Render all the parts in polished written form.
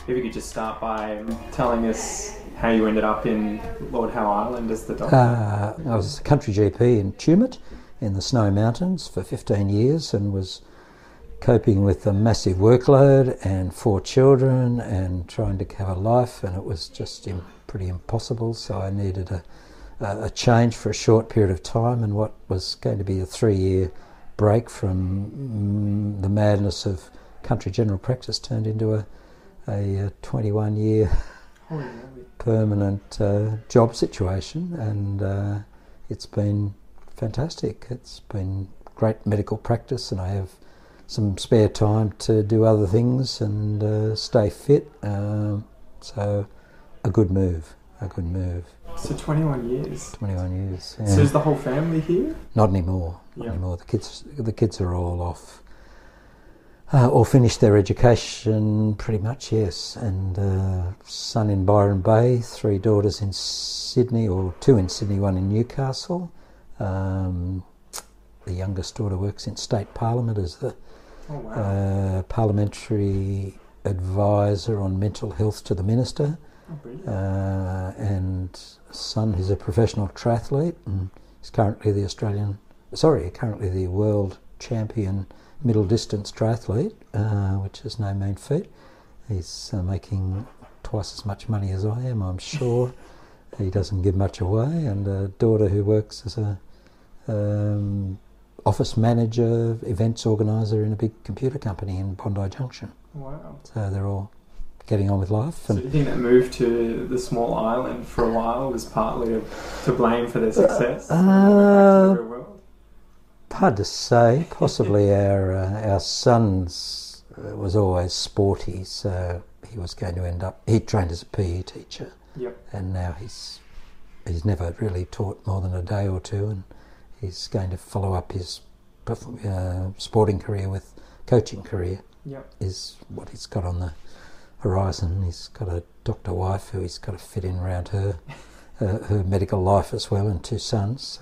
If you could just start by telling us how you ended up in Lord Howe Island as the doctor. I was a country GP in Tumut in the Snowy Mountains for 15 years and was coping with a massive workload and 4 children and trying to have a life, and it was just pretty impossible, so I needed a change for a short period of time, and what was going to be a 3-year break from the madness of country general practice turned into a 21-year permanent job situation, and it's been fantastic. It's been great medical practice, and I have some spare time to do other things and stay fit, so a good move. So 21 years. 21 years. Yeah. So is the whole family here? Not anymore. Not anymore. The kids are all off. All finished their education, pretty much. Yes. And son in Byron Bay, 3 daughters in Sydney, or 2 in Sydney, 1 in Newcastle. The youngest daughter works in State Parliament as the parliamentary advisor on mental health to the minister. And son who's a professional triathlete and is currently the world champion middle distance triathlete, which is no mean feat. He's making twice as much money as I am, I'm sure. He doesn't give much away, and a daughter who works as a office manager, events organiser in a big computer company in Bondi Junction. Wow. So they're all getting on with life. So do you think that move to the small island for a while was partly to blame for their success? Hard to say. Possibly our son's was always sporty, so he was going to end up... He trained as a PE teacher, and now he's never really taught more than a day or two, and he's going to follow up his sporting career with coaching career, is what he's got on the horizon. He's got a doctor wife who he's got to fit in around her medical life as well, and 2 sons,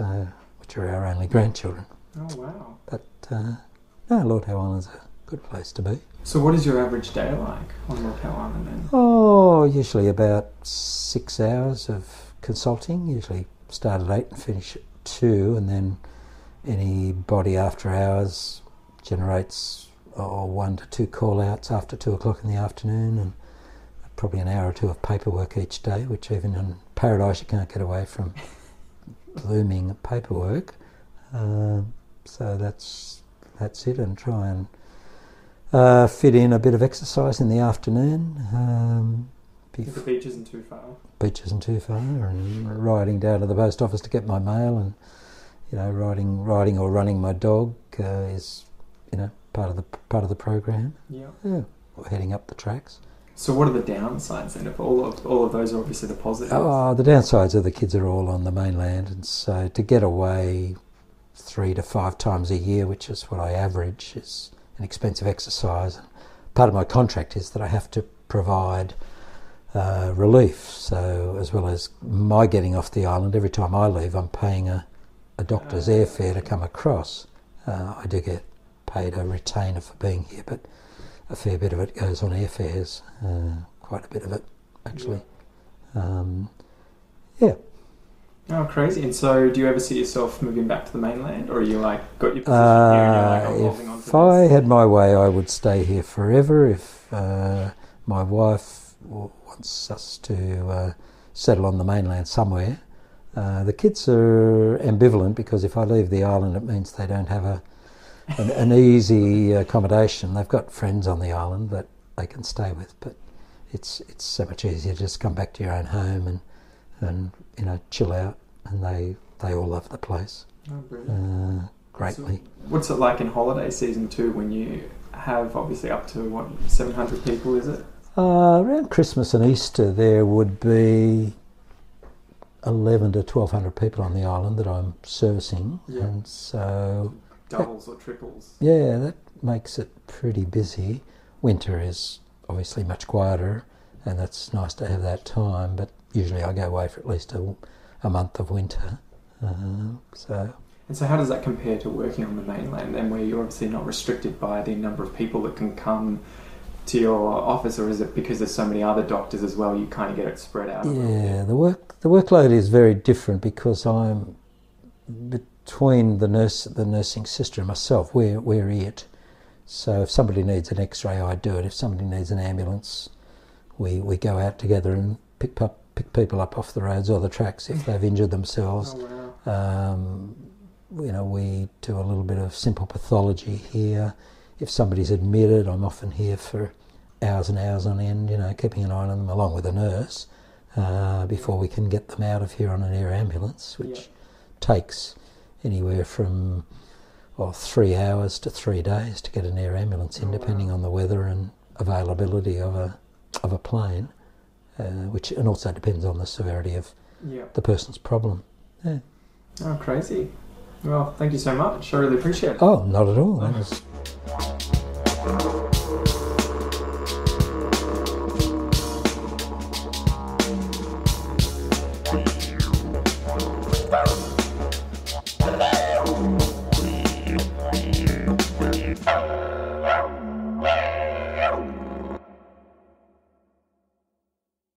which are our only grandchildren. Oh, wow. But no, Lord Howe Island's a good place to be. So what is your average day like on Lord Howe Island then? Oh, usually about 6 hours of consulting. Usually start at 8 and finish at 2, and then anybody after hours generates 1 to 2 call-outs after 2 o'clock in the afternoon, and probably an hour or 2 of paperwork each day, which even in paradise you can't get away from looming paperwork. So that's it, and try and fit in a bit of exercise in the afternoon. The beach isn't too far. Beach isn't too far, and riding down to the post office to get my mail, and riding or running my dog is part of the program. Or heading up the tracks. So what are the downsides then? If all of those are obviously the positives. The downsides are the kids are all on the mainland, and so to get away 3 to 5 times a year, which is what I average, is an expensive exercise. Part of my contract is that I have to provide relief. So as well as my getting off the island, every time I leave I'm paying a doctor's airfare to come across. I do get paid a retainer for being here, but a fair bit of it goes on airfares, quite a bit of it actually. Oh, crazy. And so do you ever see yourself moving back to the mainland, or are you got your position here and you're I'm holding on to this? If I had my way, I would stay here forever. If my wife wants us to settle on the mainland somewhere. The kids are ambivalent, because if I leave the island it means they don't have an easy accommodation. They've got friends on the island that they can stay with, but it's so much easier to just come back to your own home and chill out, and they all love the place. Greatly. So what's it like in holiday season too, when you have obviously up to 700 people, is it? Around Christmas and Easter there would be 11 to 1,200 people on the island that I'm servicing, and so doubles or triples. Yeah, that makes it pretty busy. Winter is obviously much quieter, and that's nice to have that time, but usually I go away for at least a month of winter. And so how does that compare to working on the mainland then, where you're obviously not restricted by the number of people that can come to your office, or is it because there's so many other doctors as well, you kind of get it spread out? Yeah, the workload is very different because I'm between the nursing sister and myself. We're it. So if somebody needs an X-ray, I do it. If somebody needs an ambulance, we go out together and pick people up off the roads or the tracks if they've injured themselves. Oh, wow. We do a little bit of simple pathology here. If somebody's admitted, I'm often here for hours and hours on end, keeping an eye on them along with a nurse before we can get them out of here on an air ambulance, which takes anywhere from 3 hours to 3 days to get an air ambulance in, depending on the weather and availability of a plane, and also depends on the severity of the person's problem. Yeah. Oh, crazy. Well, thank you so much. I really appreciate it. Oh, not at all. That was... Hello.